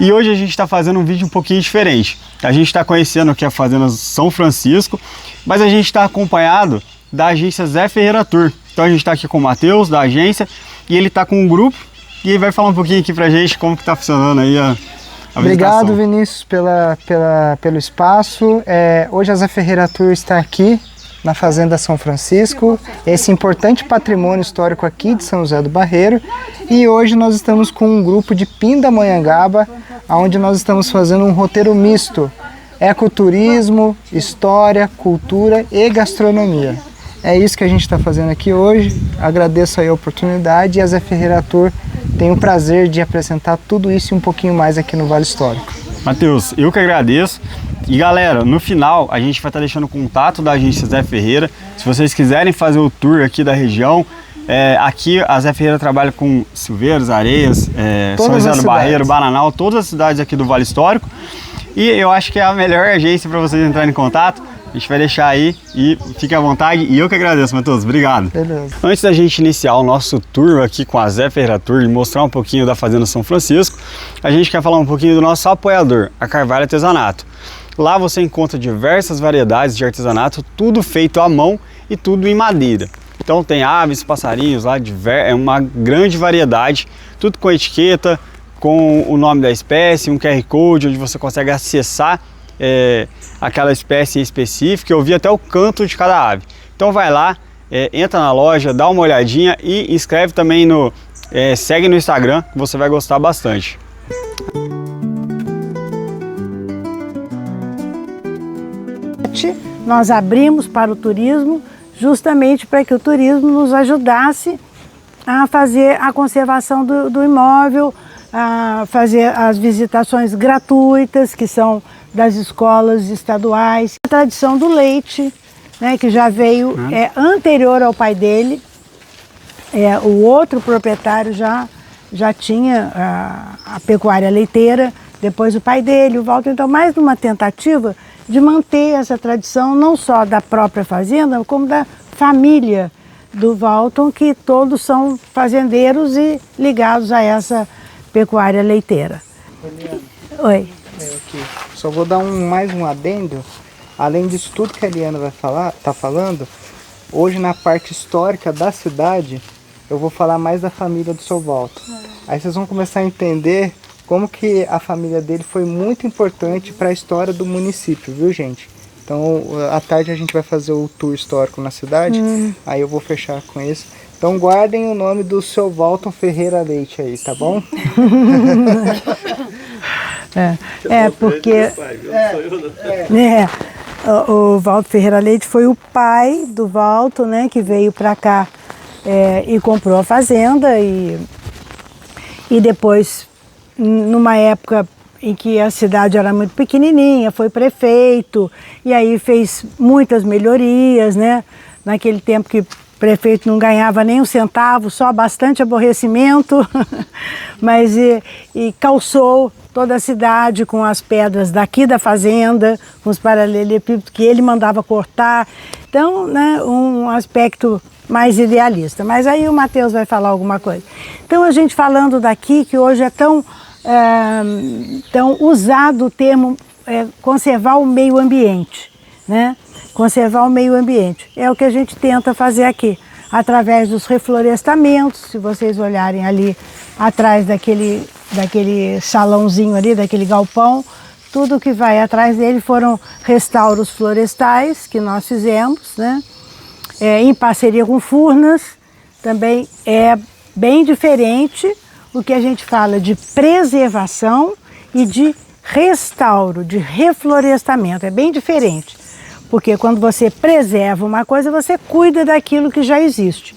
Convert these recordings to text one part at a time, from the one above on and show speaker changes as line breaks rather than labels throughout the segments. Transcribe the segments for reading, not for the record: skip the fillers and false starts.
E hoje a gente está fazendo um vídeo um pouquinho diferente. A gente está conhecendo aqui a Fazenda São Francisco, mas a gente está acompanhado da agência Zé Ferreira Tour. Então a gente está aqui com o Matheus, da agência, e ele está com um grupo, e ele vai falar um pouquinho aqui pra gente como que está funcionando aí a
Obrigado,
visitação.
Vinícius, pelo espaço. Hoje a Zé Ferreira Tour está aqui na Fazenda São Francisco, esse importante patrimônio histórico aqui de São José do Barreiro. E hoje nós estamos com um grupo de Pindamonhangaba, onde nós estamos fazendo um roteiro misto: ecoturismo, história, cultura e gastronomia. É isso que a gente está fazendo aqui hoje. Agradeço aí a oportunidade e a Zé Ferreira Tour tem o prazer de apresentar tudo isso e um pouquinho mais aqui no Vale Histórico.
Matheus, eu que agradeço. E galera, no final a gente vai estar deixando o contato da agência Zé Ferreira. Se vocês quiserem fazer o tour aqui da região, aqui a Zé Ferreira trabalha com Silveiros, Areias, São José do Barreiro, Bananal, todas as cidades aqui do Vale Histórico. E eu acho que é a melhor agência para vocês entrarem em contato. A gente vai deixar aí e fique à vontade. E eu que agradeço, Matheus. Obrigado.
Beleza.
Antes da gente iniciar o nosso tour aqui com a Zé Ferreira Tour e mostrar um pouquinho da Fazenda São Francisco, a gente quer falar um pouquinho do nosso apoiador, a Carvalho Artesanato. Lá você encontra diversas variedades de artesanato, tudo feito à mão e tudo em madeira. Então tem aves, passarinhos lá, é uma grande variedade, tudo com etiqueta, com o nome da espécie, um QR Code onde você consegue acessar aquela espécie específica. Eu vi até o canto de cada ave. Então vai lá, entra na loja, dá uma olhadinha e inscreve também segue no Instagram, que você vai gostar bastante.
Nós abrimos para o turismo justamente para que o turismo nos ajudasse a fazer a conservação do imóvel, a fazer as visitações gratuitas, que são das escolas estaduais. A tradição do leite, né, que já veio anterior ao pai dele. O outro proprietário já tinha a pecuária leiteira, depois o pai dele, o Walter. Então, mais uma tentativa de manter essa tradição, não só da própria fazenda, como da família do Walton, que todos são fazendeiros e ligados a essa pecuária leiteira.
Eliana.
Oi.
Aqui. Só vou dar mais um adendo. Além disso tudo que a Eliana tá falando, hoje na parte histórica da cidade, eu vou falar mais da família do seu Walton. Aí vocês vão começar a entender como que a família dele foi muito importante para a história do município, viu, gente? Então, à tarde a gente vai fazer o tour histórico na cidade, aí eu vou fechar com isso. Então, guardem o nome do seu Walton Ferreira Leite aí, tá bom?
Porque o Walton Ferreira Leite foi o pai do Walton, né, que veio para cá e comprou a fazenda e depois, numa época em que a cidade era muito pequenininha, foi prefeito e aí fez muitas melhorias, né? Naquele tempo que o prefeito não ganhava nem um centavo, só bastante aborrecimento, mas e calçou toda a cidade com as pedras daqui da fazenda, com os paralelepípedos que ele mandava cortar. Então, né, um aspecto mais idealista. Mas aí o Matheus vai falar alguma coisa. Então, a gente falando daqui, que hoje é tão usado o termo conservar o meio ambiente, né? Conservar o meio ambiente. É o que a gente tenta fazer aqui, através dos reflorestamentos. Se vocês olharem ali atrás daquele salãozinho ali, daquele galpão, tudo que vai atrás dele foram restauros florestais que nós fizemos, né? Em parceria com Furnas. Também é bem diferente o que a gente fala de preservação e de restauro, de reflorestamento. É bem diferente, porque quando você preserva uma coisa, você cuida daquilo que já existe.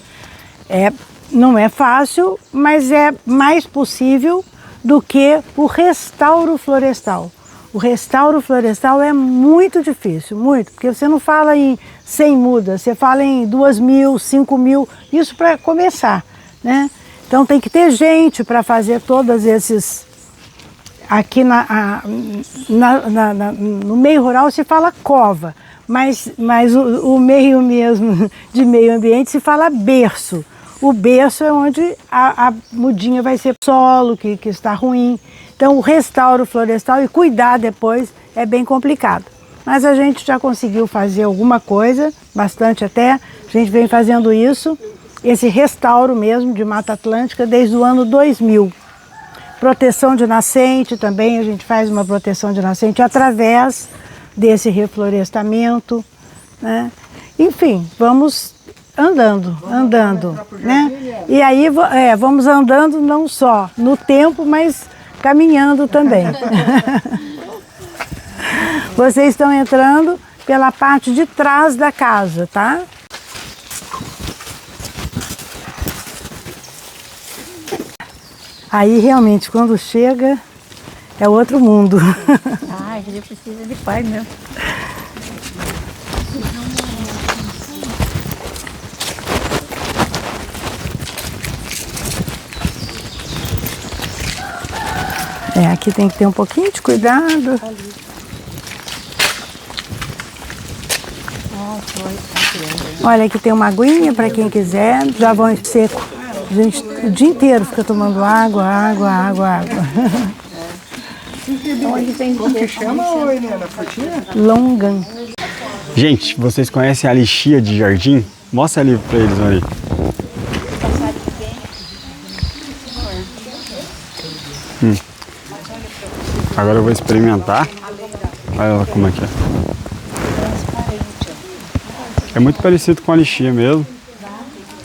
Não é fácil, mas é mais possível do que o restauro florestal. O restauro florestal é muito difícil, muito, porque você não fala em 100 mudas, você fala em 2.000, 5.000, isso para começar, né? Então tem que ter gente para fazer todos esses... Aqui no meio rural se fala cova, mas o meio mesmo de meio ambiente se fala berço. O berço é onde a mudinha vai ser solo, que está ruim. Então o restauro florestal e cuidar depois é bem complicado. Mas a gente já conseguiu fazer alguma coisa, bastante até. A gente vem fazendo isso, esse restauro mesmo de Mata Atlântica desde o ano 2000. Proteção de nascente também, a gente faz uma proteção de nascente através desse reflorestamento, né? Enfim, vamos andando, né? E aí vamos andando não só no tempo, mas caminhando também. Vocês estão entrando pela parte de trás da casa, tá? Aí realmente quando chega é outro mundo.
Ah, a gente precisa de pai mesmo.
Aqui tem que ter um pouquinho de cuidado. Olha, aqui tem uma aguinha para quem quiser, já vão em seco. A gente o dia inteiro fica tomando água.
Como que chama, Helena? Frutinha?
Longan.
Gente, vocês conhecem a lixia de jardim? Mostra ali pra eles ali. Agora eu vou experimentar. Olha como é que é. É muito parecido com a lixia mesmo.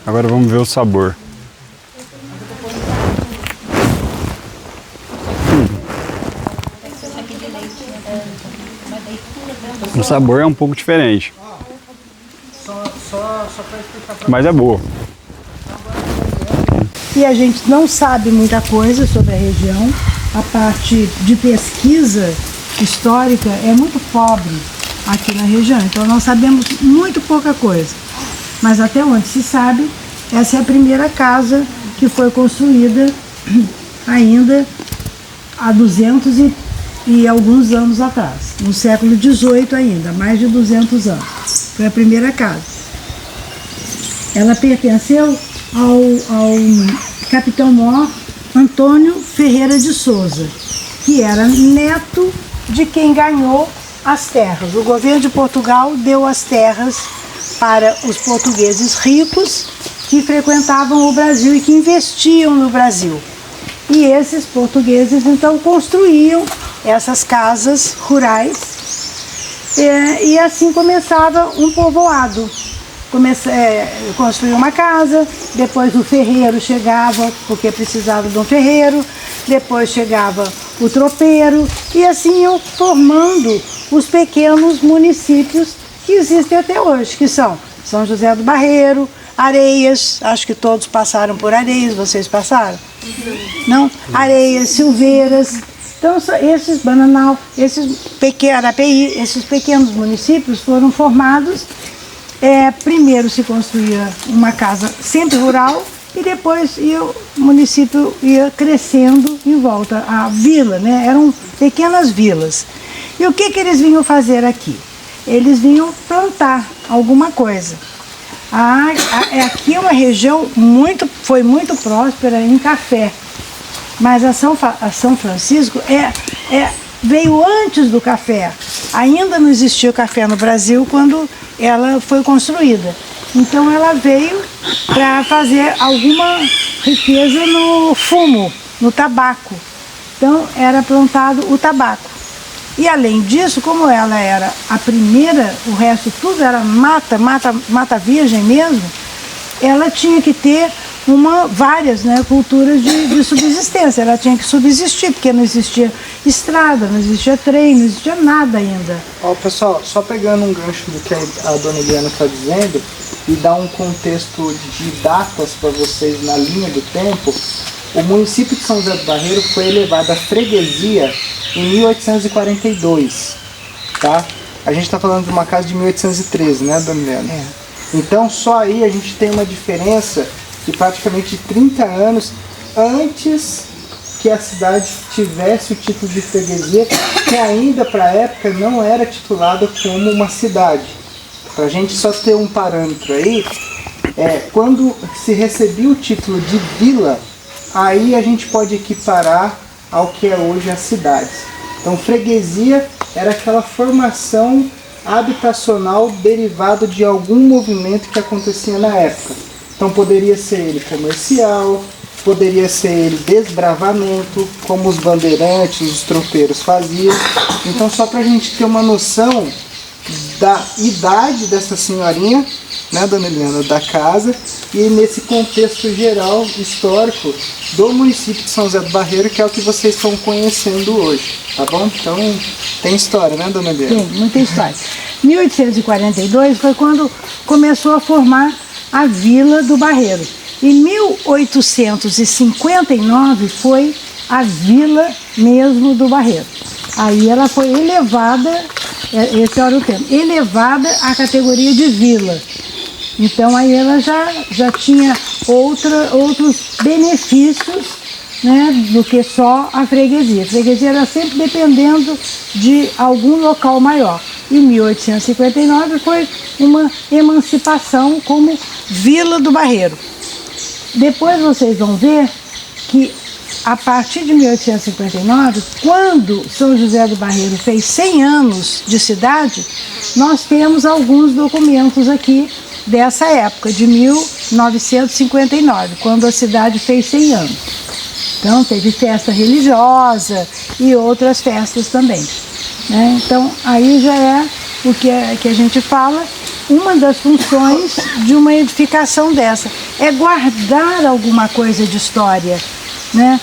Agora vamos ver o sabor. O sabor é um pouco diferente. Mas é boa.
E a gente não sabe muita coisa sobre a região. A parte de pesquisa histórica é muito pobre aqui na região. Então nós sabemos muito pouca coisa. Mas até onde se sabe, essa é a primeira casa que foi construída ainda há 200 e alguns anos atrás, no século XVIII ainda, mais de 200 anos. Foi a primeira casa. Ela pertenceu ao capitão-mor Antônio Ferreira de Souza, que era neto de quem ganhou as terras. O governo de Portugal deu as terras para os portugueses ricos que frequentavam o Brasil e que investiam no Brasil. E esses portugueses então construíam essas casas rurais e assim começava um povoado. Construía uma casa, depois o ferreiro chegava, porque precisava de um ferreiro, depois chegava o tropeiro, e assim iam formando os pequenos municípios que existem até hoje, que são São José do Barreiro, Areias, acho que todos passaram por Areias, vocês passaram? Não? Areias, Silveiras, então esses Bananal, Arapeí, esses pequenos municípios foram formados. Primeiro se construía uma casa sempre rural e depois o município ia crescendo em volta. A vila, né? Eram pequenas vilas. E o que eles vinham fazer aqui? Eles vinham plantar alguma coisa. Aqui é uma região foi muito próspera em café, mas a São Francisco veio antes do café. Ainda não existia o café no Brasil quando ela foi construída. Então ela veio para fazer alguma riqueza no fumo, no tabaco. Então era plantado o tabaco. E além disso, como ela era a primeira, o resto tudo era mata virgem mesmo, ela tinha que ter várias culturas de subsistência. Ela tinha que subsistir, porque não existia estrada, não existia trem, não existia nada ainda.
Pessoal, só pegando um gancho do que a dona Eliana está dizendo e dar um contexto de datas para vocês na linha do tempo, o município de São José do Barreiro foi elevado à freguesia em 1842, tá? A gente está falando de uma casa de 1813, né, dona Eliana? Então só aí a gente tem uma diferença de praticamente 30 anos antes que a cidade tivesse o título de freguesia, que ainda para a época não era titulada como uma cidade. Para a gente só ter um parâmetro aí, quando se recebia o título de vila, aí a gente pode equiparar ao que é hoje as cidades. Então, freguesia era aquela formação habitacional derivada de algum movimento que acontecia na época. Então, poderia ser ele comercial, poderia ser ele desbravamento, como os bandeirantes, os tropeiros faziam. Então, só para a gente ter uma noção da idade dessa senhorinha, né, dona Eliana, da casa, e nesse contexto geral histórico do município de São José do Barreiro, que é o que vocês estão conhecendo hoje, tá bom? Então tem história, né, dona Eliana?
Tem, muita história. 1842 foi quando começou a formar a Vila do Barreiro. Em 1859 foi a Vila mesmo do Barreiro. Aí ela foi elevada, esse era o termo, elevada à categoria de vila. Então aí ela já tinha outros benefícios, né, do que só a freguesia. A freguesia era sempre dependendo de algum local maior. Em 1859 foi uma emancipação como Vila do Barreiro. Depois vocês vão ver que a partir de 1859, quando São José do Barreiro fez 100 anos de cidade, nós temos alguns documentos aqui dessa época, de 1959, quando a cidade fez 100 anos. Então teve festa religiosa e outras festas também, né? Então aí já é o que a gente fala, uma das funções de uma edificação dessa, é guardar alguma coisa de história, né,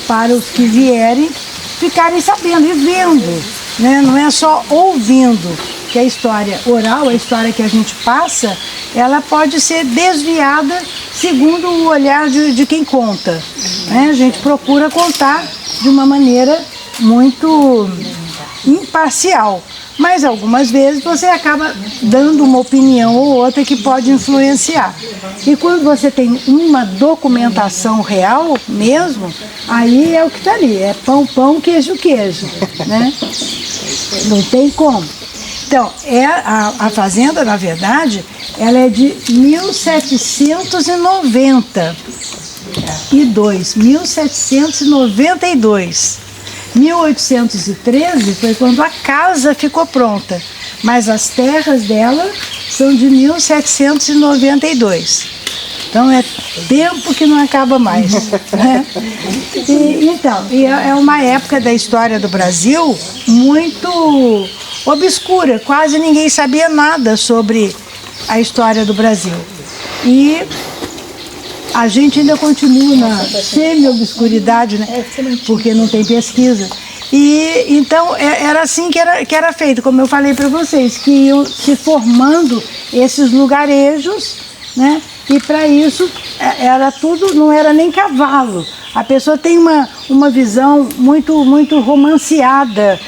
para os que vierem ficarem sabendo e vendo, né? Não é só ouvindo, que a história oral, a história que a gente passa, ela pode ser desviada segundo o olhar de quem conta, né? A gente procura contar de uma maneira muito imparcial, mas algumas vezes você acaba dando uma opinião ou outra que pode influenciar. E quando você tem uma documentação real mesmo, aí é o que está ali, é pão, pão, queijo, queijo, né? Não tem como. Então, a fazenda, na verdade, ela é de 1792. 1813 foi quando a casa ficou pronta, mas as terras dela são de 1792. Então é tempo que não acaba mais, né? E é uma época da história do Brasil muito obscura, quase ninguém sabia nada sobre a história do Brasil. E a gente ainda continua na semi-obscuridade, né? Porque não tem pesquisa. E então era assim que era feito, como eu falei para vocês, que iam se formando esses lugarejos, né? E para isso era tudo, não era nem cavalo. A pessoa tem uma visão muito, muito romanceada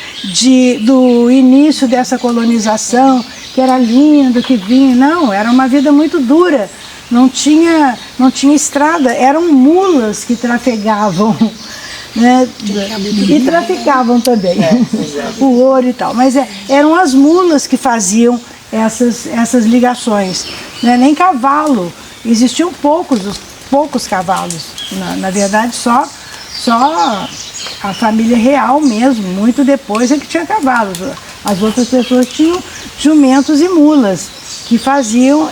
do início dessa colonização, que era lindo, que vinha. Não, era uma vida muito dura. Não tinha estrada, eram mulas que trafegavam, né? E traficavam também o ouro e tal. Mas eram as mulas que faziam essas ligações, né? Nem cavalo. Existiam poucos cavalos. Na verdade, só a família real mesmo. Muito depois é que tinha cavalos. As outras pessoas tinham jumentos e mulas, que faziam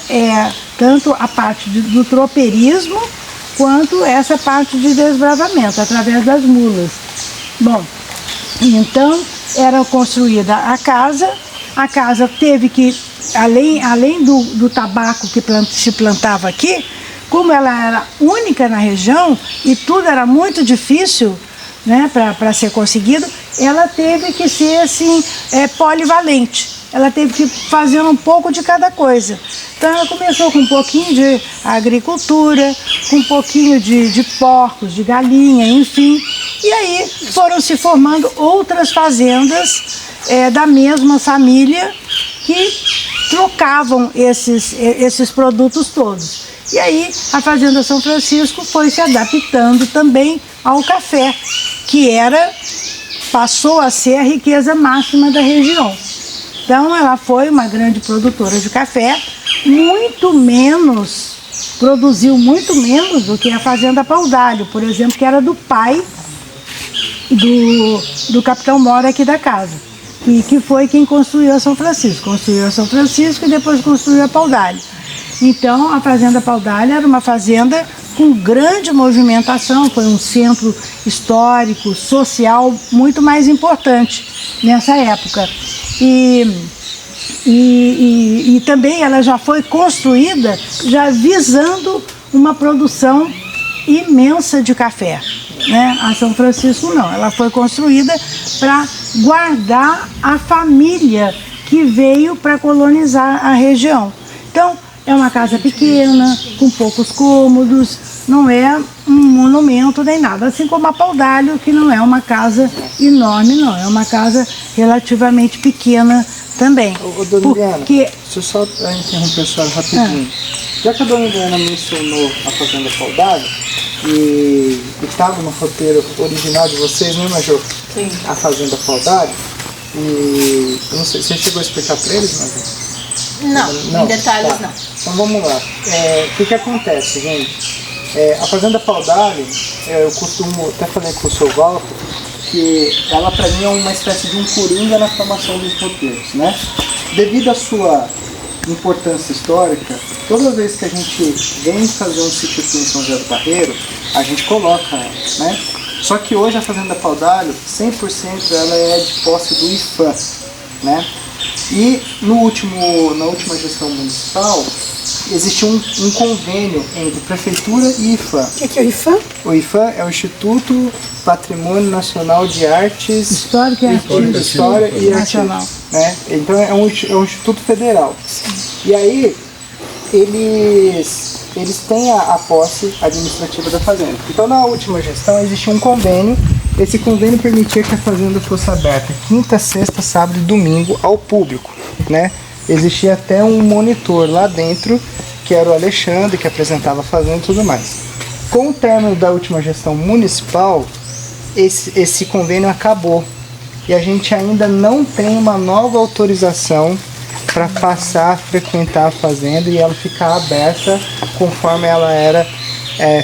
tanto a parte do tropeirismo, quanto essa parte de desbravamento, através das mulas. Bom, então era construída a casa teve que, além do tabaco que se plantava aqui, como ela era única na região e tudo era muito difícil, né, para ser conseguido, ela teve que ser assim, polivalente. Ela teve que fazer um pouco de cada coisa. Então ela começou com um pouquinho de agricultura, com um pouquinho de porcos, de galinha, enfim. E aí foram se formando outras fazendas da mesma família que trocavam esses produtos todos. E aí a Fazenda São Francisco foi se adaptando também ao café, que passou a ser a riqueza máxima da região. Então ela foi uma grande produtora de café, produziu muito menos do que a Fazenda Paudalho, por exemplo, que era do pai do capitão Mora aqui da casa, que foi quem construiu a São Francisco. Construiu a São Francisco e depois construiu a Paudalho. Então, a Fazenda Paudalho era uma fazenda com grande movimentação, foi um centro histórico, social muito mais importante nessa época. E também ela já foi construída já visando uma produção imensa de café, né? A São Francisco não, ela foi construída para guardar a família que veio para colonizar a região. Então, é uma casa pequena, com poucos cômodos, não é um monumento nem nada. Assim como a Paudalho, que não é uma casa enorme, não. É uma casa relativamente pequena também.
Dona Eliana, deixa eu só interromper a senhora rapidinho. Já que a Dona Eliana mencionou a Fazenda Paudalho, e estava no roteiro original de vocês, né, Major?
Sim.
A Fazenda Paudalho. E eu não sei, você chegou a explicar para eles, Major?
Não, em detalhes
tá.
não.
Então vamos lá. O que acontece, gente? A Fazenda Paudalho, eu costumo, até falei com o seu Walter, que ela para mim é uma espécie de um coringa na formação dos roteiros, né? Devido à sua importância histórica, toda vez que a gente vem fazer um sítio aqui em São José do Barreiro, a gente coloca ela, né? Só que hoje a Fazenda Paudalho, 100% ela é de posse do IFAM, né? E na última gestão municipal, existiu um convênio entre Prefeitura e IFAM.
O que é o IFAM?
O IFAM é o Instituto Patrimônio Nacional de Artes
Histórica e
História e
Nacional.
né? Então é um instituto federal. E aí eles têm a posse administrativa da fazenda. Então na última gestão existiu um convênio. Esse convênio permitia que a fazenda fosse aberta quinta, sexta, sábado e domingo ao público, né? Existia até um monitor lá dentro, que era o Alexandre, que apresentava a fazenda e tudo mais. Com o término da última gestão municipal, esse convênio acabou. E a gente ainda não tem uma nova autorização para passar a frequentar a fazenda e ela ficar aberta conforme ela era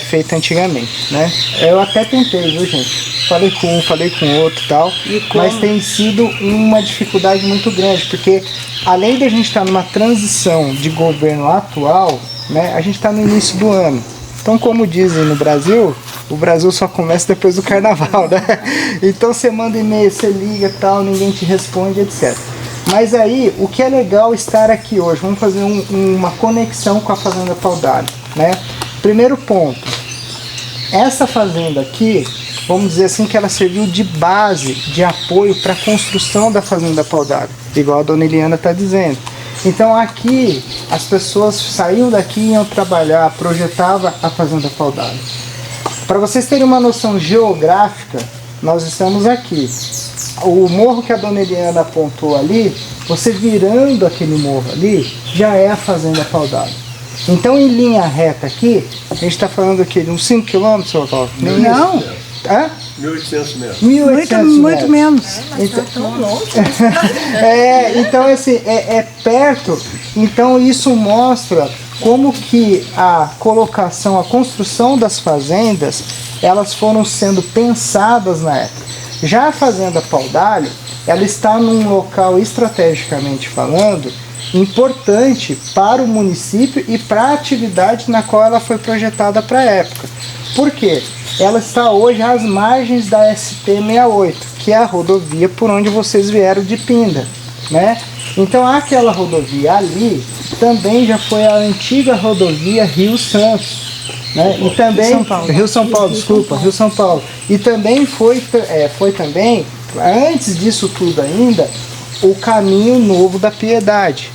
feita antigamente, né? Eu até tentei, viu, gente? Falei com um, falei com outro e tal, mas tem sido uma dificuldade muito grande, porque além de a gente estar numa transição de governo atual, né, a gente está no início do ano. Então, como dizem no Brasil, o Brasil só começa depois do carnaval, né? Então você manda e-mail, você liga e tal, ninguém te responde, etc. Mas aí, o que é legal estar aqui hoje, vamos fazer uma conexão com a Fazenda Paudalho, né? Primeiro ponto, essa fazenda aqui, vamos dizer assim, que ela serviu de base, de apoio para a construção da Fazenda Paudalho, igual a Dona Eliana está dizendo. Então aqui, as pessoas saíam daqui e iam trabalhar, projetavam a Fazenda Paudalho. Para vocês terem uma noção geográfica, nós estamos aqui. O morro que a Dona Eliana apontou ali, você virando aquele morro ali, já é a Fazenda Paudalho. Então, em linha reta aqui, a gente está falando aqui de uns 5 km, seu Paulo?
Não.
Hã?
1.800 metros.
1.800
Muito
metros.
menos.
Então, tão longe. Então, assim, é perto. Então, isso mostra como que a colocação, a construção das fazendas, elas foram sendo pensadas na época. Já a Fazenda Paudalho, ela está num local, estrategicamente falando, importante para o município e para a atividade na qual ela foi projetada para a época. Por quê? Ela está hoje às margens da SP-68, que é a rodovia por onde vocês vieram de Pinda, né? Então aquela rodovia ali também já foi a antiga rodovia Rio Santos, né? E também Rio São Paulo, desculpa, Rio São Paulo. E também foi também, antes disso tudo ainda, o Caminho Novo da Piedade,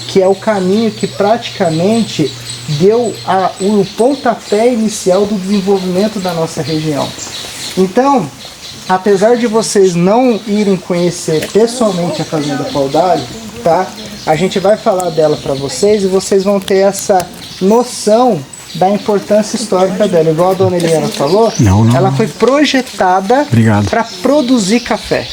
que é o caminho que praticamente deu o pontapé inicial do desenvolvimento da nossa região. Então, apesar de vocês não irem conhecer pessoalmente a Fazenda Paudalho, tá? A gente vai falar dela para vocês e vocês vão ter essa noção da importância histórica dela. Igual a Dona Eliana falou, ela foi projetada para produzir café.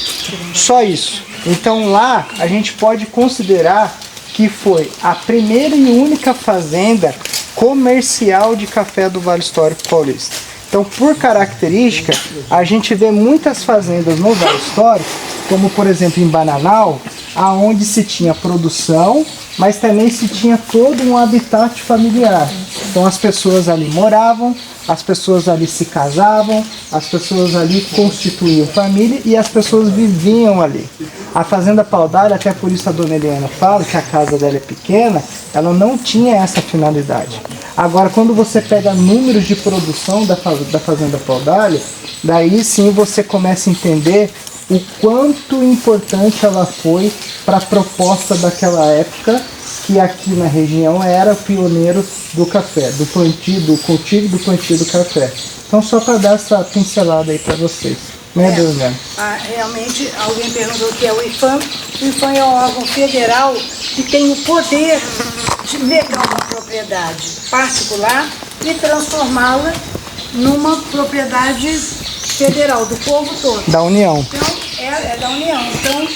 Só isso. Então lá a gente pode considerar que foi a primeira e única fazenda comercial de café do Vale Histórico Paulista. Então, por característica, a gente vê muitas fazendas no Vale Histórico, como por exemplo em Bananal, aonde se tinha produção, mas também se tinha todo um habitat familiar. Então as pessoas ali moravam, as pessoas ali se casavam, as pessoas ali constituíam família e as pessoas viviam ali. A Fazenda Paudalho, até por isso a dona Eliana fala que a casa dela é pequena, ela não tinha essa finalidade. Agora, quando você pega números de produção da Fazenda Paudalho, daí sim você começa a entender o quanto importante ela foi para a proposta daquela época, que aqui na região era pioneiro do café, do plantio, do cultivo e do plantio do café. Então, só para dar essa pincelada aí para vocês. Né, Deusana?
Realmente, alguém perguntou o que é o IFAM. O IFAM é um órgão federal que tem o poder de pegar uma propriedade particular e transformá-la numa propriedade federal, do povo todo.
Da União.
Então, é da União. Então,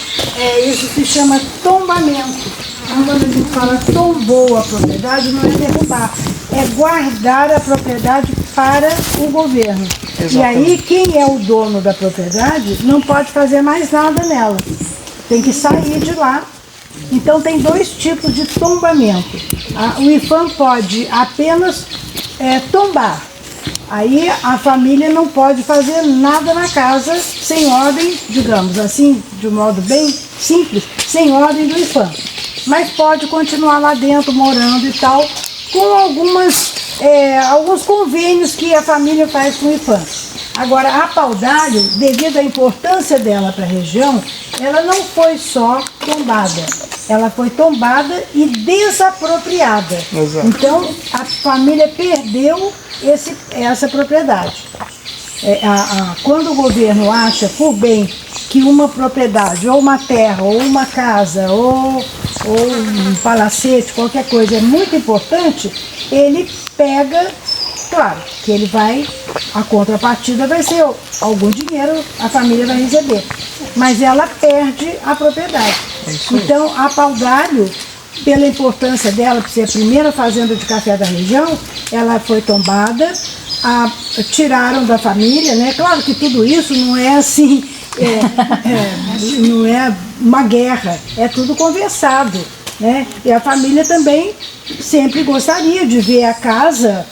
isso se chama tombamento. Quando a gente fala tombou a propriedade, não é derrubar, é guardar a propriedade para o governo. Exatamente. E aí, quem é o dono da propriedade não pode fazer mais nada nela. Tem que sair de lá. Então, tem dois tipos de tombamento. O IFAM pode apenas tombar. Aí a família não pode fazer nada na casa sem ordem, digamos assim, de um modo bem simples, sem ordem do IFAM. Mas pode continuar lá dentro, morando e tal, com alguns convênios que a família faz com o IFAM. Agora, a Paudalho, devido à importância dela para a região, ela não foi só tombada, ela foi tombada e desapropriada. Exato. Então, a família perdeu essa propriedade. Quando o governo acha por bem que uma propriedade, ou uma terra, ou uma casa, ou um palacete, qualquer coisa é muito importante, ele pega, claro, que ele a contrapartida vai ser algum dinheiro, a família vai receber, mas ela perde a propriedade. Então, a Paudalho, pela importância dela, por ser a primeira fazenda de café da região, ela foi tombada, tiraram da família, né? Claro que tudo isso não é assim, não é uma guerra, é tudo conversado, né? E a família também sempre gostaria de ver a casa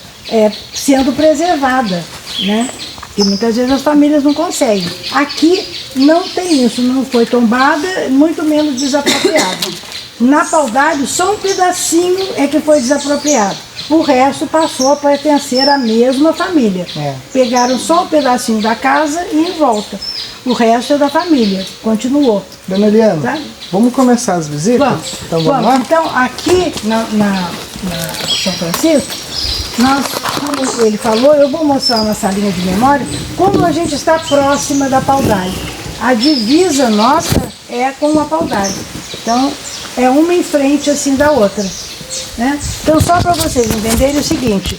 sendo preservada, né? E muitas vezes as famílias não conseguem. Aqui não tem isso, não foi tombada, muito menos desapropriada. Na Paudalho, só um pedacinho é que foi desapropriado. O resto passou a pertencer à mesma família. Pegaram só um pedacinho da casa e em volta. O resto é da família, continuou.
Dona Eliana,
tá?
Vamos começar as visitas?
Vamos.
Então vamos lá?
Então, aqui na São Francisco, como ele falou, eu vou mostrar na salinha de memória como a gente está próxima da Paudalho. A divisa nossa é com a Paudalho. Então, é uma em frente assim da outra, né? Então, só para vocês entenderem o seguinte,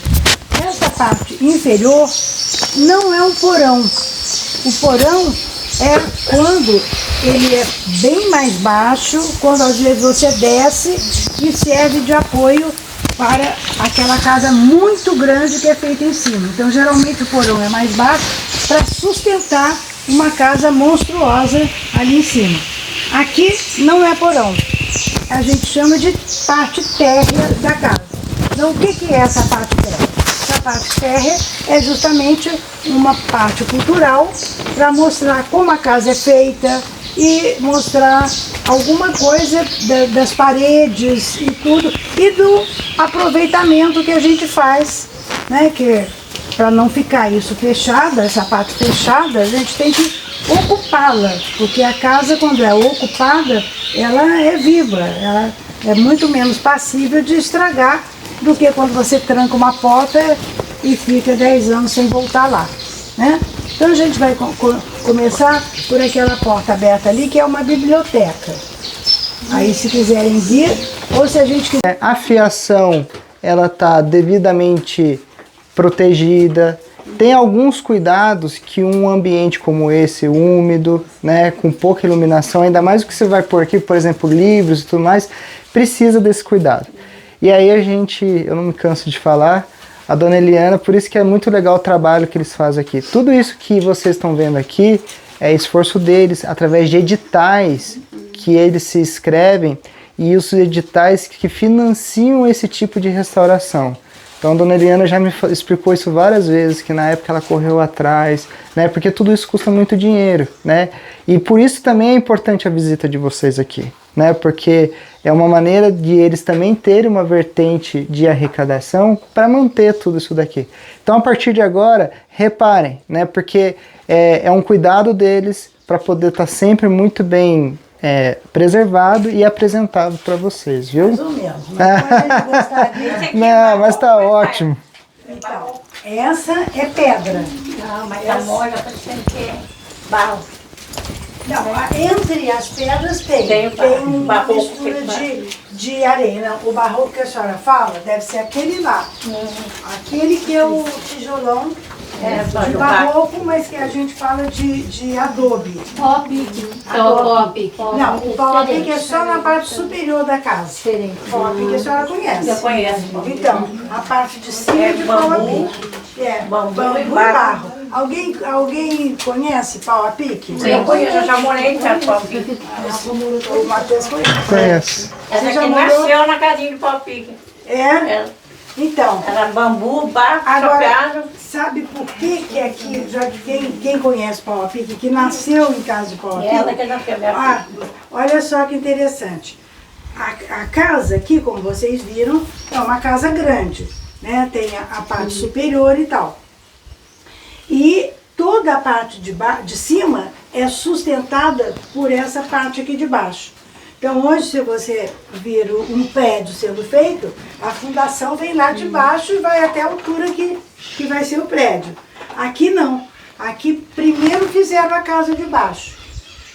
essa parte inferior não é um porão. O porão é quando ele é bem mais baixo, quando às vezes você desce e serve de apoio para aquela casa muito grande que é feita em cima. Então, geralmente o porão é mais baixo para sustentar uma casa monstruosa ali em cima. Aqui não é porão, a gente chama de parte térrea da casa. Então, o que é essa parte térrea? Essa parte térrea é justamente uma parte cultural para mostrar como a casa é feita e mostrar alguma coisa das paredes e tudo, e do aproveitamento que a gente faz, né? Que para não ficar isso fechada, essa parte fechada, a gente tem que ocupá-la, porque a casa, quando é ocupada, ela é viva, ela é muito menos passível de estragar do que quando você tranca uma porta e fica 10 anos sem voltar lá, né? Então a gente vai começar por aquela porta aberta ali, que é uma biblioteca. Aí, se quiserem vir, ou se a gente quiser...
A fiação, ela está devidamente protegida. Tem alguns cuidados que um ambiente como esse, úmido, né, com pouca iluminação, ainda mais o que você vai pôr aqui, por exemplo, livros e tudo mais, precisa desse cuidado. E aí eu não me canso de falar, a dona Eliana, por isso que é muito legal o trabalho que eles fazem aqui. Tudo isso que vocês estão vendo aqui é esforço deles, através de editais que eles se inscrevem e os editais que financiam esse tipo de restauração. Então a dona Eliana já me explicou isso várias vezes, que na época ela correu atrás, né? Porque tudo isso custa muito dinheiro, né? E por isso também é importante a visita de vocês aqui, né? Porque é uma maneira de eles também terem uma vertente de arrecadação para manter tudo isso daqui. Então a partir de agora, reparem, né? Porque é um cuidado deles para poder estar sempre muito bem preservado e apresentado para vocês, viu?
Mais ou menos. Mas como a gente gostaria...
Não, mas tá ótimo.
Então, essa é pedra.
Não, mas tá mole, tá parecendo que é barro.
Não, entre as pedras tem
Tem
uma
barroco
mistura
que
de areia. Não, o barroco que a senhora fala deve ser aquele lá. Aquele que é o tijolão de barroco, mas que a gente fala de adobe.
Pau-a-pique.
Não, o pau-a-pique é só na parte superior da casa.
Diferente.
Pau-a-pique a senhora conhece.
Eu conheço.
Então, a parte de cima de pau-a-pique. Bambu e barro. Alguém conhece pau-a-pique?
Eu conheço, eu já morei em pau-a-pique.
O Matheus conhece.
Conheço.
Essa
já
aqui
morou?
nasceu na casinha de pau-a-pique.
É? Então,
Era bambu, barro,
agora,
chopeado.
sabe por que aqui, já que quem conhece pau-a-pique, que nasceu em casa de pau-a-pique?
Ela que nasceu, minha filha.
Olha só que interessante. A casa aqui, como vocês viram, é uma casa grande, né? Tem a parte superior e tal. E toda a parte de cima é sustentada por essa parte aqui de baixo. Então hoje, se você vir um prédio sendo feito, a fundação vem lá de baixo e vai até a altura que vai ser o prédio. Aqui não. Aqui primeiro fizeram a casa de baixo.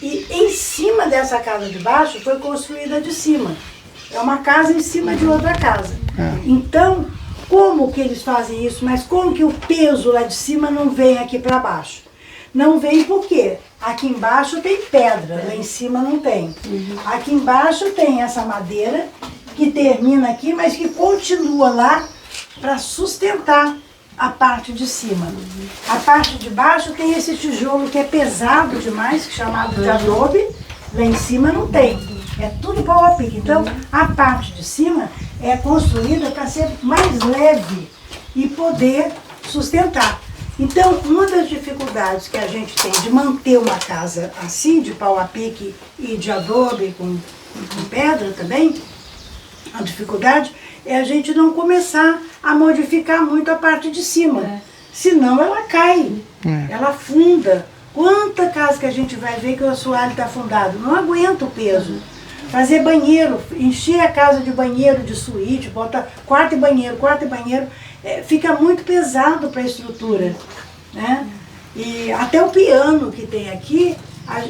E em cima dessa casa de baixo foi construída de cima. É uma casa em cima de outra casa. Então, como que eles fazem isso? Mas como que o peso lá de cima não vem aqui para baixo? Não vem por quê? Aqui embaixo tem pedra, lá em cima não tem. Aqui embaixo tem essa madeira que termina aqui, mas que continua lá para sustentar a parte de cima. A parte de baixo tem esse tijolo que é pesado demais, chamado de adobe, lá em cima não tem. É tudo pau-a-pique. Então, a parte de cima é construída para ser mais leve e poder sustentar. Então, uma das dificuldades que a gente tem de manter uma casa assim, de pau-a-pique e de adobe com pedra também, a dificuldade é a gente não começar a modificar muito a parte de cima. Senão ela cai, ela afunda. Quanta casa que a gente vai ver que o assoalho está afundado? Não aguenta o peso. Fazer banheiro, encher a casa de banheiro, de suíte, botar quarto e banheiro, fica muito pesado para a estrutura, né? E até o piano que tem aqui,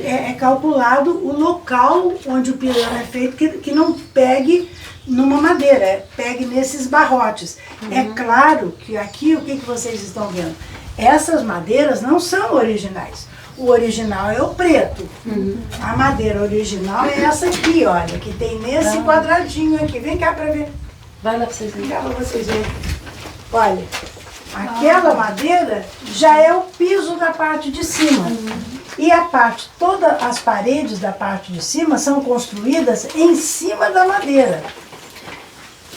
é calculado o local onde o piano é feito, que não pegue numa madeira, pegue nesses barrotes. É claro que aqui, o que vocês estão vendo? Essas madeiras não são originais. O original é o preto. A madeira original é essa aqui, olha, que tem nesse quadradinho aqui. Vem cá para ver.
Vai lá pra vocês
Vem cá para vocês verem. Olha, aquela madeira já é o piso da parte de cima. E todas as paredes da parte de cima são construídas em cima da madeira.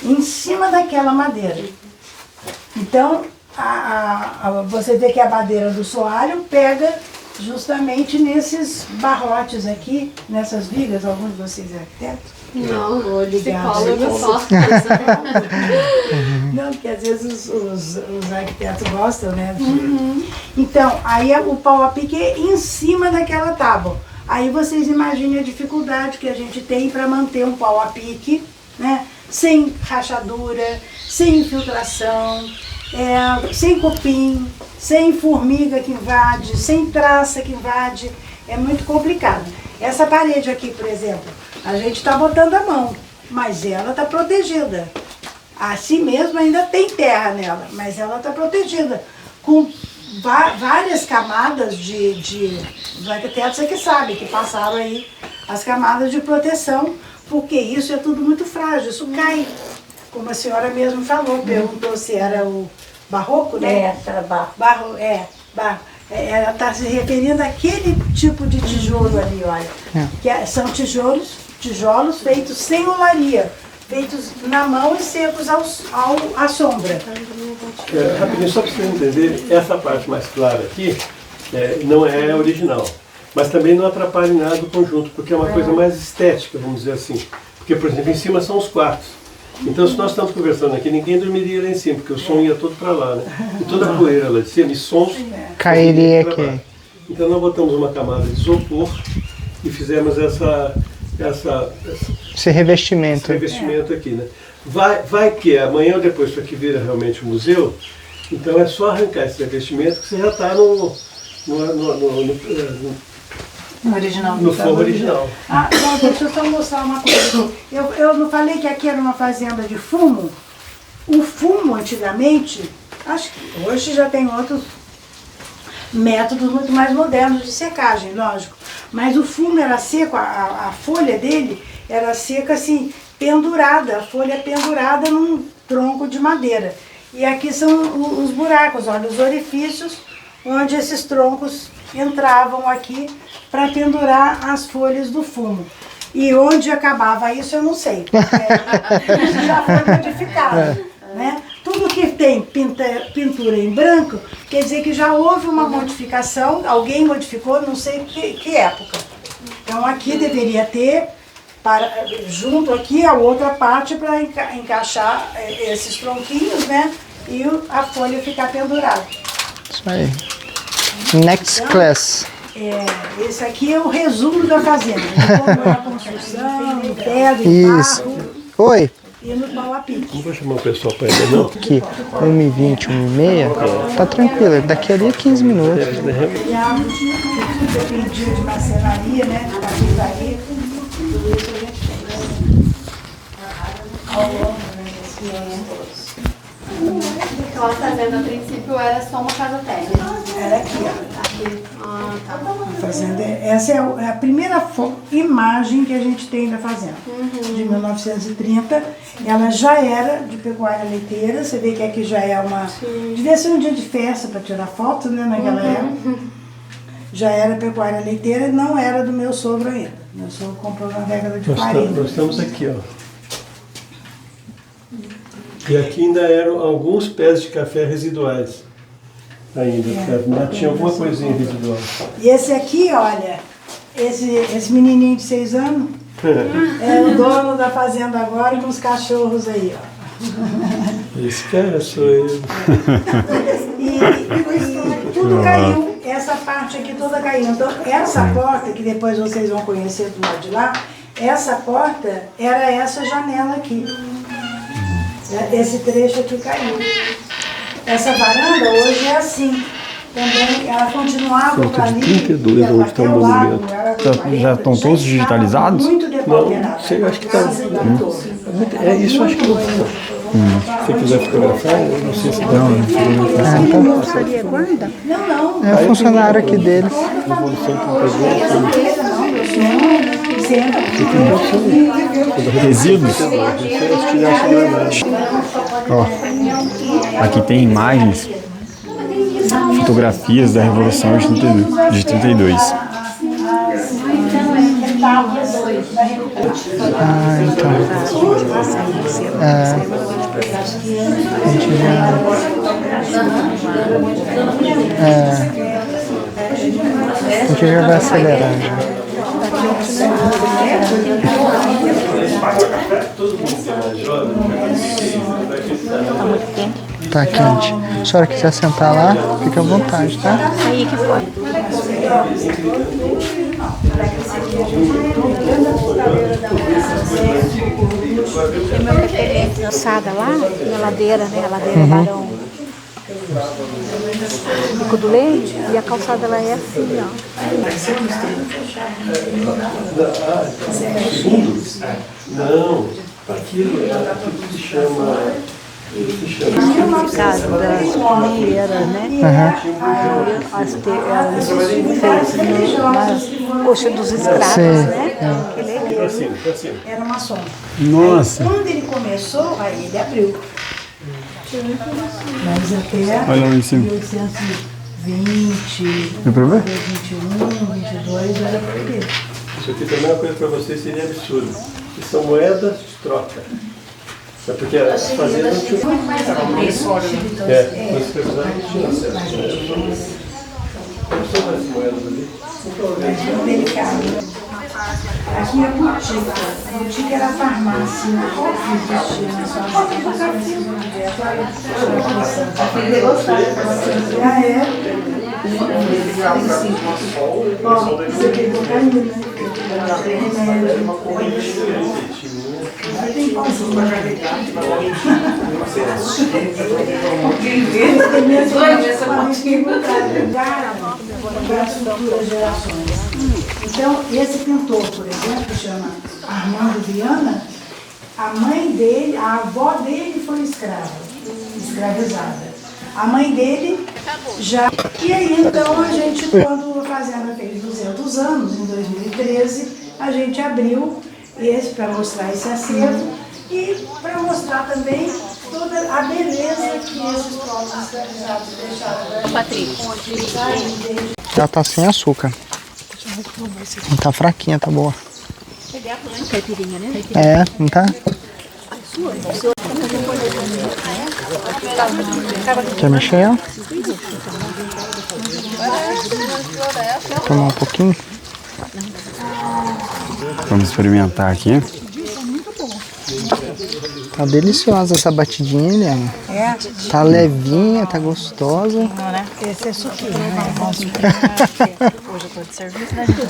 Em cima daquela madeira. Então, você vê que a madeira do soalho pega justamente nesses barrotes aqui, nessas vigas. Alguns de vocês é arquiteto?
Não,
psicólogo
só.
Não, porque às vezes os arquitetos gostam, né? Então, aí o pau-a-pique é em cima daquela tábua. Aí vocês imaginem a dificuldade que a gente tem para manter um pau-a-pique, né? Sem rachadura, sem infiltração, sem cupim, sem formiga que invade, sem traça que invade. É muito complicado. Essa parede aqui, por exemplo, a gente está botando a mão, mas ela está protegida. Assim mesmo ainda tem terra nela, mas ela está protegida. Com várias camadas os arquitetos é que sabem, que passaram aí as camadas de proteção, porque isso é tudo muito frágil, isso cai. Como a senhora mesmo falou, perguntou se era o barroco, né?
É, trabalho.
Barro. Ela está se referindo àquele tipo de tijolo ali, olha. São tijolos feitos sem olaria, feitos na mão e secos à sombra.
Rapidinho, só para você entender, essa parte mais clara aqui não é original. Mas também não atrapalha em nada o conjunto, porque é uma coisa mais estética, vamos dizer assim. Porque, por exemplo, em cima são os quartos. Então, se nós estamos conversando aqui, ninguém dormiria lá em cima, porque o som ia todo para lá, né? E toda a poeira lá de cima, e sons...
Cairia aqui.
Então, nós botamos uma camada de isopor e fizemos
Esse revestimento.
aqui, né? Vai que amanhã ou depois, isso aqui vira realmente um museu, então é só arrancar esse revestimento que você já está no forro original.
Bom, deixa eu só mostrar uma coisa. Eu não falei que aqui era uma fazenda de fumo? O fumo, antigamente, acho que hoje já tem outros métodos muito mais modernos de secagem, lógico. Mas o fumo era seco, a folha dele era seca assim, pendurada, a folha pendurada num tronco de madeira. E aqui são os buracos, olha, os orifícios onde esses troncos entravam aqui para pendurar as folhas do fumo. E onde acabava isso eu não sei. Isso já foi modificado. Né? Tudo que tem pintura em branco quer dizer que já houve uma modificação, alguém modificou, não sei que época. Então aqui deveria ter, junto aqui a outra parte para encaixar esses tronquinhos, né? E a folha ficar pendurada.
Isso aí. Next class.
Esse aqui é o resumo da fazenda. De como é a construção, no pedra, em
Isso.
barro
Oi.
e no pau a pique.
Não vou chamar o pessoal para ir, não.
Aqui, 1h20, 1h30. Tá tranquilo. Daqui ali é 15 minutos.
E a tudo dependia de marcenaria, né? De tapizaria. Tudo isso a gente fez. Ao longo desse ano todos.
Então a fazenda a princípio era só uma casa térrea.
Era aqui, ó. A fazenda, essa é a primeira imagem que a gente tem da fazenda, de 1930. Ela já era de pecuária leiteira. Você vê que aqui já é uma... Devia ser um dia de festa para tirar foto, né, naquela época. Já era pecuária leiteira e não era do meu sogro ainda. Meu sogro comprou na década de 40.
Nós estamos aqui, ó. E aqui ainda eram alguns pés de café residuais. Ainda tinha alguma coisinha residual.
E esse aqui, olha, esse menininho de 6 anos, é o dono da fazenda agora com os cachorros aí, ó.
Esse cara sou eu.
E tudo caiu, essa parte aqui toda caiu. Então, essa porta, que depois vocês vão conhecer do lado de lá, essa porta era essa janela aqui. Esse trecho aqui caiu. Essa varanda hoje é assim. Também ela continuava para ali.
32, onde está o monumento.
Já estão todos digitalizados?
Muito depois.
Sei, eu acho que está. Isso acho que não está. Se você quiser fotografar, eu não sei se
Não.
É o funcionário aqui deles.
Resíduos? Ó, aqui tem imagens, fotografias da Revolução de 32.
Então. A gente já vai acelerar já. Tá quente. Se a senhora quiser sentar lá, fica à vontade, tá?
Aí que foi. Calçada lá, na ladeira, né? A ladeira Barão Bico do Leite, e a calçada ela é assim, ó.
Não, aquilo se chama.
Casa das comieiras, né? As feitas na coxa dos escravos, né?
Pra cima.
Era uma sombra.
Nossa!
Aí, quando ele começou, aí ele abriu. Mas até
Olha lá em cima.
1820,
Deu pra ver?
21, 22 era proibido.
Isso aqui também é uma coisa para vocês seria absurdo. Que são moedas de troca. É porque as fazendas não tinham. Os escravizados não tinham acesso. Como são as moedas ali?
Delicado. Aqui é a boutique. A boutique era a farmácia. Que existia na sua Ah, é? Ó, você pegou carinho, né? Tem pauzinho pra carregar. As futuras gerações. Então, esse pintor, por exemplo, chama Armando Viana, a mãe dele, a avó dele foi escravizada. A mãe dele já... E aí, então, a gente, quando a Fazenda fez 200 anos, em 2013, a gente abriu esse para mostrar esse acervo e para mostrar também toda a beleza que esses povos escravizados deixaram. Patrícia.
Já tá sem açúcar. Não tá fraquinha, tá boa.
Caipirinha, né?
É, não tá? Quer mexer? Tomar um pouquinho?
Vamos experimentar aqui.
Tá deliciosa essa batidinha, Eliana.
É?
Tá levinha, tá gostosa.
Esse é suquinho, né?
Hoje eu tô de serviço, né, gente?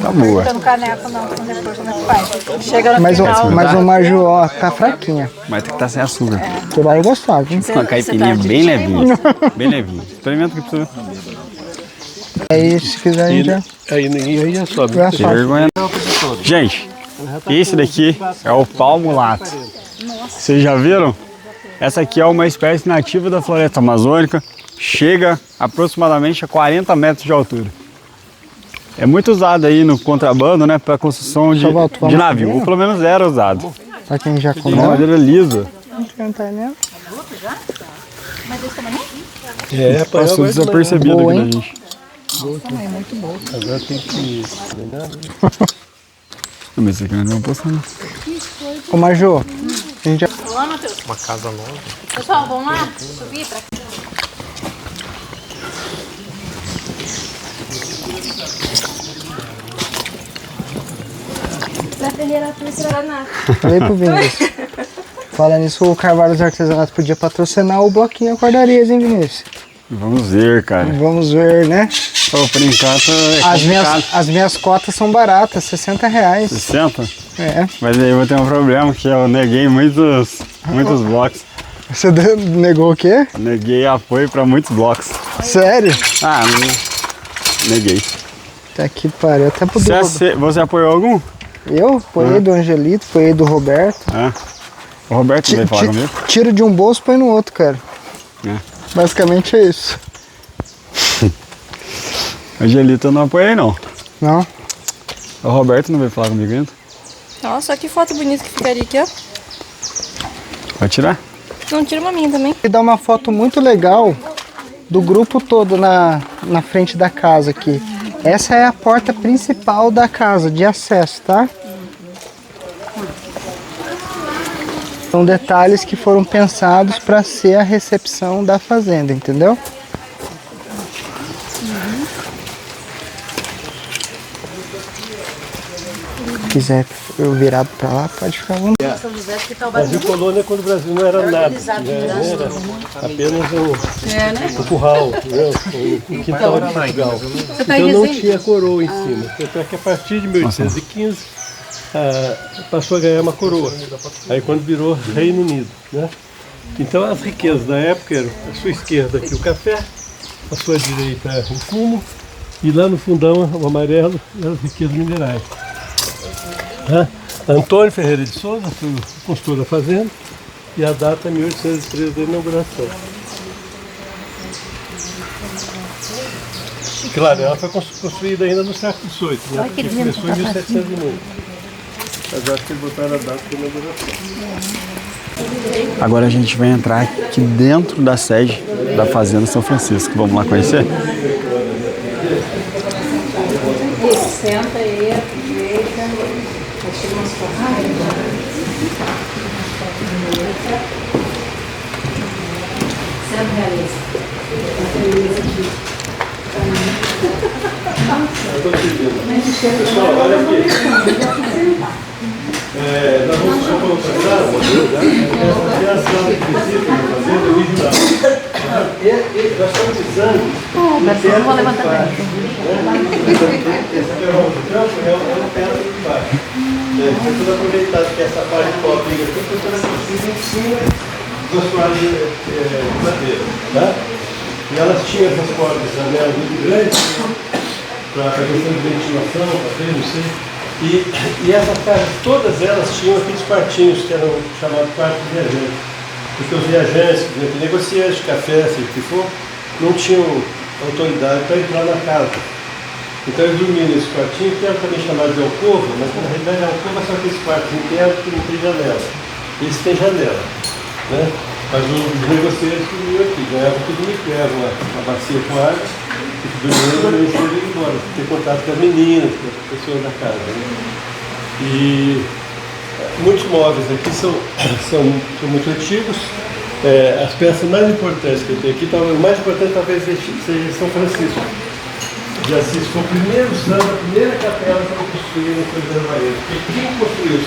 Tá boa.
No caneco não, depois como é que faz? Chega no
Mas
final.
o Maju, ó, tá fraquinha.
Mas tem que estar sem açúcar.
Tu vai gostar, hein?
Uma caipirinha bem levinha. Bem levinha. Experimenta aqui pra você ver.
Aí, se quiser, a gente já...
Aí é só.
já
Sem
sabe.
vergonha. Gente, esse daqui é o pau-mulato. Vocês já viram? Essa aqui é uma espécie nativa da floresta amazônica. Chega aproximadamente a 40 metros de altura. É muito usado aí no contrabando, né? Para construção
Só volto,
de
vamos
navio.
comer?
Ou pelo menos era usado.
Pra quem já
Uma
comeu.
madeira lisa.
Não tá, né?
É,
Passou desapercebido
Boa,
aqui da
hein?
gente.
Agora tem que.
Mas esse aqui não é uma poção, não.
Ô, Maju, a gente já...
Pessoal, vamos lá? Subir pra cá.
Falei pro Vinícius. Falando nisso, o Carvalho dos Artesanatos podia patrocinar o Bloquinho Acordarias, hein, Vinícius?
Vamos ver, cara.
Vamos ver, né?
Pô, por enquanto é
As minhas cotas são baratas, R$60.
60?
É.
Mas aí eu vou ter um problema, que eu neguei muitos blocos.
Você negou o quê?
Neguei apoio para muitos blocos.
Sério?
Ah, não... neguei.
Tá que pariu. Até podia...
Você apoiou algum?
Eu? Apoiei do Angelito, apoiei do Roberto.
É. O Roberto veio falar comigo.
Tiro de um bolso e põe no outro, cara.
É.
Basicamente é isso.
Angelita eu não apoiei, não.
Não?
O Roberto não veio falar comigo ainda.
Nossa, que foto bonita que ficaria aqui, ó.
Vai tirar?
Não, tira uma minha também.
E dá uma foto muito legal do grupo todo na frente da casa aqui. Essa é a porta principal da casa, de acesso, tá? São detalhes que foram pensados para ser a recepção da fazenda, entendeu? Se quiser eu virado para lá, pode ficar à vontade.
Brasil colônia quando o Brasil não era nada. Né? Era apenas um curral, entendeu? Um quintal de Portugal. Então não tinha coroa em cima. Tanto é que a partir de 1815 passou a ganhar uma coroa. Aí quando virou Reino Unido. Né? Então as riquezas da época eram a sua esquerda aqui o café, a sua direita o fumo e lá no fundão o amarelo e as riquezas minerais. Antônio Ferreira de Souza foi o construtor da fazenda e a data é 1813 da inauguração. E claro, ela foi construída ainda no século XVIII, né? Porque começou em 1700 e muito. Mas acho que eles botaram a data da inauguração.
Agora a gente vai entrar aqui dentro da sede da Fazenda São Francisco. Vamos lá conhecer?
Senta aí, aproveita. Chega umas porradas. Senta, realista.
Pessoal, olha aqui. Nós vamos colocar essa é a sala de visita da Fazenda original. Nós estamos precisando.
Não vou levantar bem.
Esse aqui é o ramo do campo, é uma pedra de baixo. Foi tudo aproveitado que essa parte de copinha aqui foi toda construída em cima do assoalho de madeira. Tá? E elas tinham essas portas de janela muito grandes para a questão de ventilação, para não sei. E essas casas, todas elas tinham aqueles quartinhos que eram chamados quartos de viajantes. Porque os viajantes, negociantes de café, seja o que for, não tinham autoridade para entrar na casa. Então eles dormiam nesse quartinho, que era também chamado de alcova, mas na realidade a alcova são aqueles quartos internos que não tem janela. Eles têm janela, né? Mas os negociantes dormiam aqui, ganhavam tudo muito, ganhavam uma bacia com água, e dormiam e iam embora, ter contato com as meninas, com as pessoas da casa. Né? E muitos móveis aqui são muito antigos. As peças mais importantes que eu tenho aqui, o mais importante talvez seja São Francisco de Assis. Foi o primeiro samba, a primeira capela que foi construída em São José do Barreiro. Porque quem construiu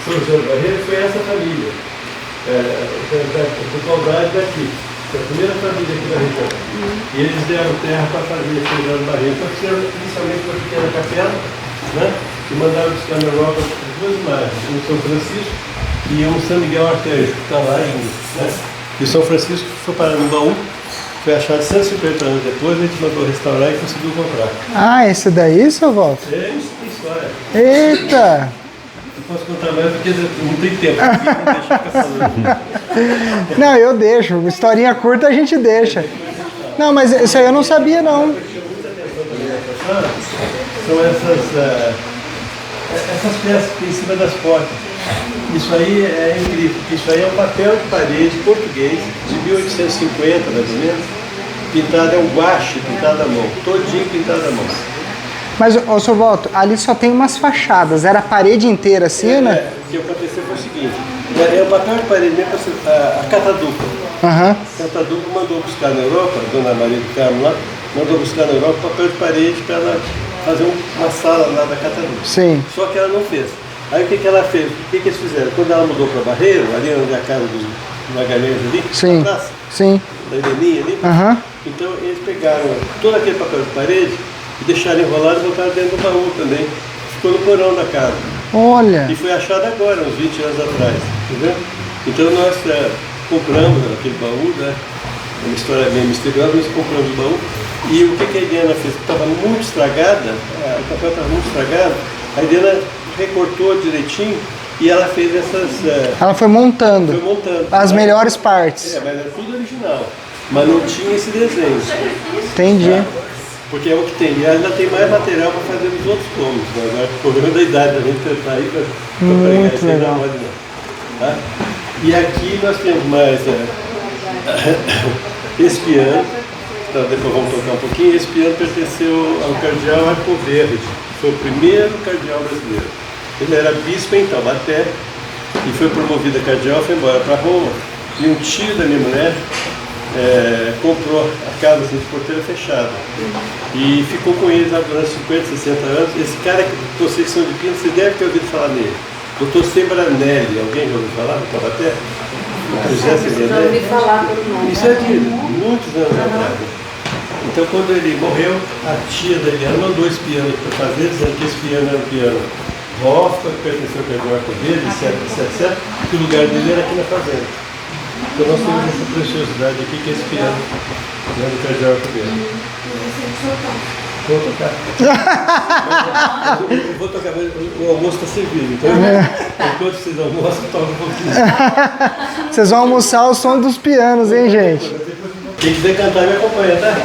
São José do Barreiro foi essa família, do Saudade daqui. Foi a primeira família aqui da região. E eles deram terra para fazer São José do Barreiro. Então fizeram inicialmente uma pequena capela, né? E mandaram buscar na Europa duas imagens, um São Francisco e um São Miguel Arcanjo, que está lá ainda. Né? E o São Francisco foi parar no baú, foi achado 150 anos depois, a gente mandou restaurar e conseguiu comprar.
Ah, esse daí, seu Walter?
É isso, tem história.
Eita!
Eu posso contar mais porque não tem tempo, não deixa ficar falando.
Não, eu deixo. Historinha curta a gente deixa. Não, mas isso aí eu não sabia, não.
São essas peças que tem em cima das portas. Isso aí é incrível, porque isso aí é um papel de parede português, de 1850 mais ou menos, pintado, é um guache pintado à mão, todinho pintado à mão.
Mas, ô, seu Walter, ali só tem umas fachadas, era a parede inteira assim, né?
O que aconteceu foi o seguinte, é um papel de parede mesmo, a Catadupa.
Aham.
A Catadupa mandou buscar na Europa, a dona Maria do Carmo lá, mandou buscar na Europa papel de parede para ela fazer uma sala lá da Catadupa.
Sim.
Só que ela não fez. Aí o que ela fez? O que eles fizeram? Quando ela mudou para Barreiro, ali onde é a casa dos Magalhães ali,
Sim.
na praça,
Sim.
da Heleninha ali,
Aham.
então eles pegaram todo aquele papel de parede e deixaram enrolado e botaram dentro do baú também. Ficou no porão da casa.
Olha.
E foi achado agora, uns 20 anos atrás, entendeu? Então nós compramos aquele baú, né? Uma história bem misteriosa, nós compramos o baú. E o que a Eliana fez? Estava muito estragada, o papel estava muito estragado, a Eliana recortou direitinho e ela fez essas...
Ela foi montando.
Foi montando.
As melhores partes.
Mas era tudo original. Mas não tinha esse desenho.
Entendi.
Tá? Porque é o que tem. E ainda tem mais material para fazer nos outros cômodos. Né? Agora, o problema da idade da gente tentar aí para pregar isso aí na moda, não. Tá? E aqui nós temos mais esse piano. Então, depois vamos tocar um pouquinho. Esse piano pertenceu ao cardeal Arcoverde. Foi o primeiro cardeal brasileiro. Ele era bispo em Taubaté e foi promovido a cardeal, foi embora para Roma. E um tio da minha mulher comprou a casa assim, de porteira fechada. E ficou com eles lá durante 50, 60 anos. Esse cara que vocês são de Pina, você deve ter ouvido falar nele. Dr. Sembranelli, alguém já ouviu falar no Taubaté? José Sembranelli?
Já ouvi falar pelo nome.
Isso é de muitos anos atrás. Então, quando ele morreu, a tia da Eliana mandou esse piano para fazer, dizendo que esse piano era um piano Hoffa, que pertenceu ao cardeal Arcoverde, etc. Que o lugar dele era aqui na fazenda. Então, nós temos essa preciosidade aqui, que é esse piano do cardeal Arcoverde. Vou tocar. Eu vou tocar, mas o almoço está servido. Então, enquanto vocês almoçam, toca um pouquinho.
Vocês vão almoçar o som dos pianos, hein, gente?
Quem quiser cantar, me acompanha, tá?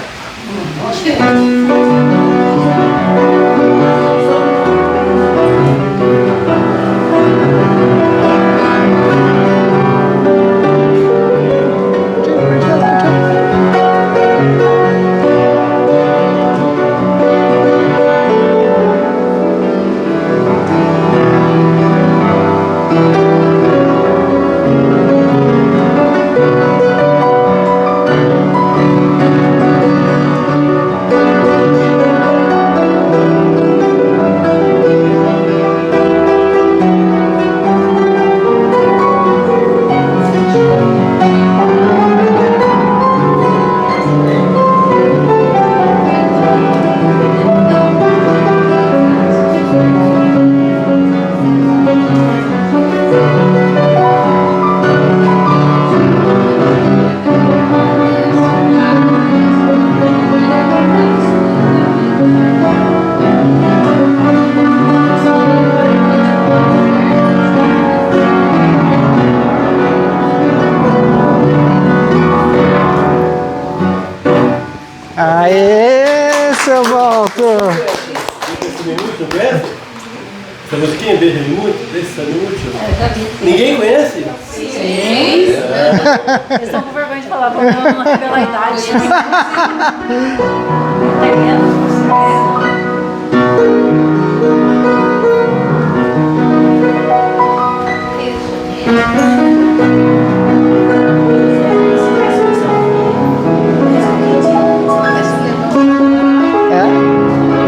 muito desse Sanúcio? Ninguém conhece?
Sim. Eles estão com vergonha de falar, porque não revela a idade.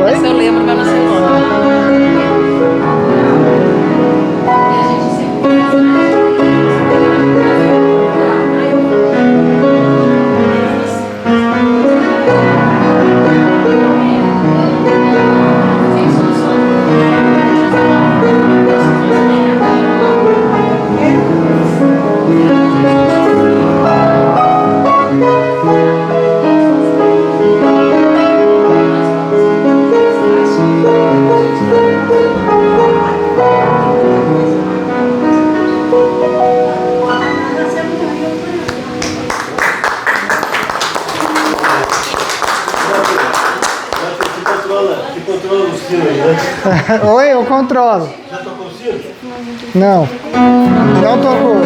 Oi?
Eu lembro, mas não sei o nome.
Você controla o sino aí, né?
Oi, eu controlo.
Já tocou o sino?
Não, não tocou.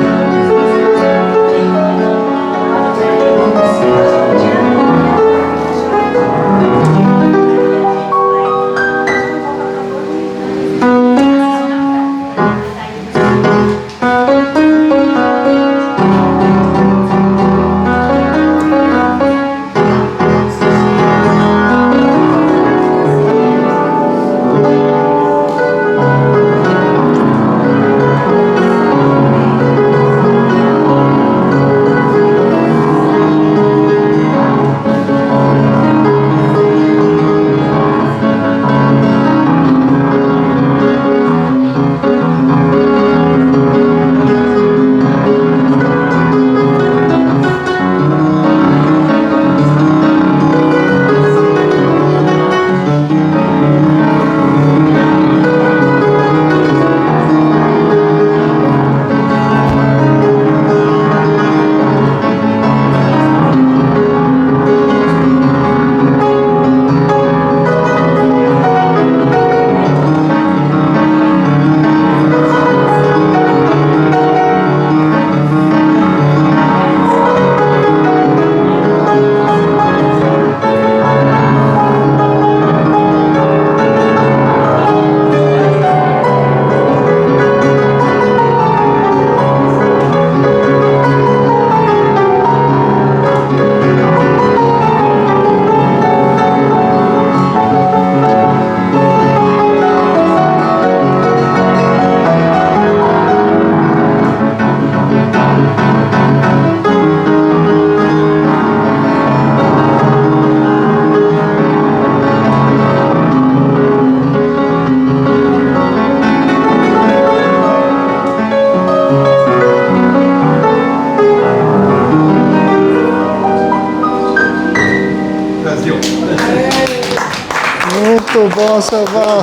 Muito bom, seu Val.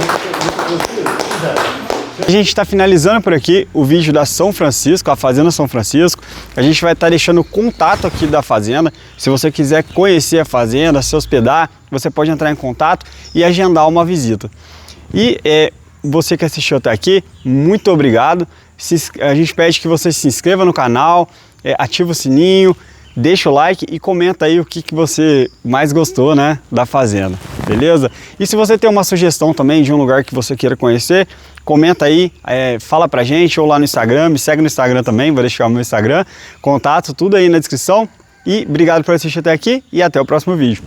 A gente está finalizando por aqui o vídeo da São Francisco, a Fazenda São Francisco. A gente vai estar deixando o contato aqui da fazenda. Se você quiser conhecer a fazenda, se hospedar, você pode entrar em contato e agendar uma visita. E você que assistiu até aqui, muito obrigado. A gente pede que você se inscreva no canal, ativa o sininho, deixa o like e comenta aí o que você mais gostou, né, da fazenda, beleza? E se você tem uma sugestão também de um lugar que você queira conhecer, comenta aí, fala pra gente ou lá no Instagram, me segue no Instagram também, vou deixar o meu Instagram, contato, tudo aí na descrição. E obrigado por assistir até aqui e até o próximo vídeo.